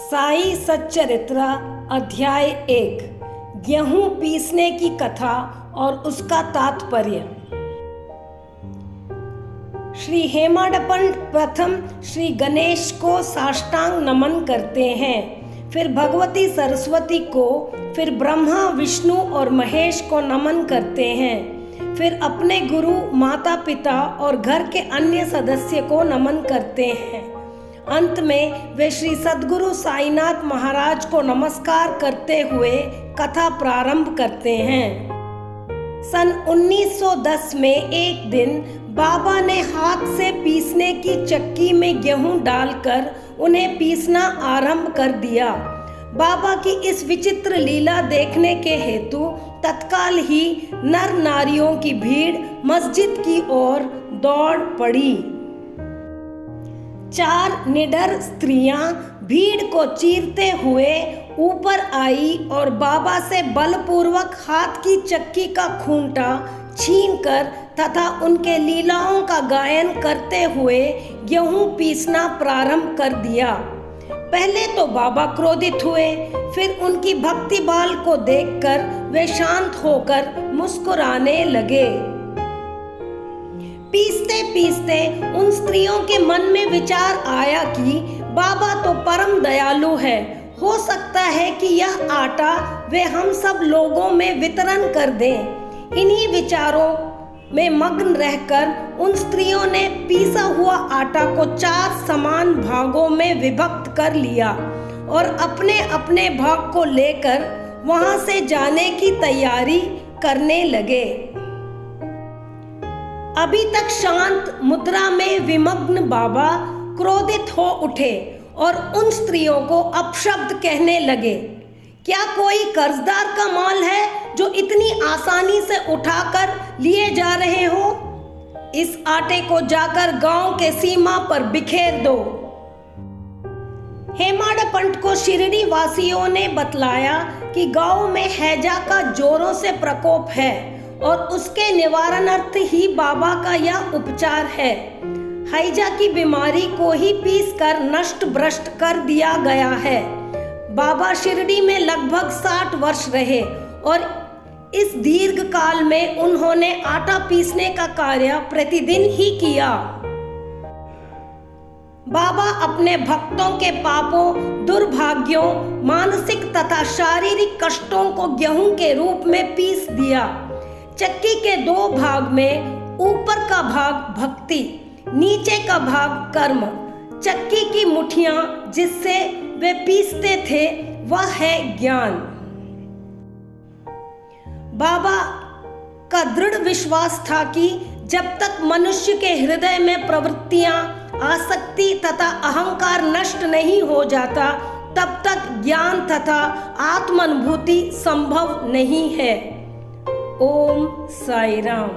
साई सच्चरित्र अध्याय 1 गेहूं पीसने की कथा और उसका तात्पर्य। श्री हेमाडपंत प्रथम श्री गणेश को साष्टांग नमन करते हैं, फिर भगवती सरस्वती को, फिर ब्रह्मा विष्णु और महेश को नमन करते हैं, फिर अपने गुरु माता पिता और घर के अन्य सदस्य को नमन करते हैं। अंत में वे श्री सद्गुरु साईनाथ महाराज को नमस्कार करते हुए कथा प्रारंभ करते हैं। सन 1910 में एक दिन बाबा ने हाथ से पीसने की चक्की में गेहूं डालकर उन्हें पीसना आरंभ कर दिया। बाबा की इस विचित्र लीला देखने के हेतु तत्काल ही नर नारियों की भीड़ मस्जिद की ओर दौड़ पड़ी। 4 निडर स्त्रियां भीड़ को चीरते हुए ऊपर आई और बाबा से बलपूर्वक हाथ की चक्की का खूंटा छीनकर तथा उनके लीलाओं का गायन करते हुए गेहूं पीसना प्रारंभ कर दिया। पहले तो बाबा क्रोधित हुए, फिर उनकी भक्ति बाल को देखकर वे शांत होकर मुस्कुराने लगे। पीसते पीसते उन स्त्रियों के मन में विचार आया कि बाबा तो परम दयालु है, हो सकता है कि यह आटा वे हम सब लोगों में वितरण कर दें। इन्हीं विचारों में मग्न रहकर उन स्त्रियों ने पीसा हुआ आटा को 4 समान भागों में विभक्त कर लिया और अपने अपने भाग को लेकर वहां से जाने की तैयारी करने लगे। अभी तक शांत मुद्रा में विमग्न बाबा क्रोधित हो उठे और उन स्त्रियों को अपशब्द कहने लगे। क्या कोई कर्जदार का माल है जो इतनी आसानी से उठाकर लिए जा रहे हो? इस आटे को जाकर गांव के सीमा पर बिखेर दो। हेमाडपंत को शिरडी वासियों ने बतलाया कि गांव में हैजा का जोरों से प्रकोप है और उसके निवारणार्थ ही बाबा का यह उपचार है। हैजा की बीमारी को ही पीस कर नष्ट भ्रष्ट कर दिया गया है। बाबा शिरडी में लगभग 60 वर्ष रहे और इस दीर्घ काल में उन्होंने आटा पीसने का कार्य प्रतिदिन ही किया। बाबा अपने भक्तों के पापों, दुर्भाग्यों, मानसिक तथा शारीरिक कष्टों को गेहूं के रूप में पीस दिया। चक्की के 2 भाग में ऊपर का भाग भक्ति, नीचे का भाग कर्म। चक्की की मुठियां जिससे वे पीसते थे वह है ज्ञान। बाबा का दृढ़ विश्वास था कि जब तक मनुष्य के हृदय में प्रवृत्तियां, आसक्ति तथा अहंकार नष्ट नहीं हो जाता, तब तक ज्ञान तथा आत्मानुभूति संभव नहीं है। ओम साई राम।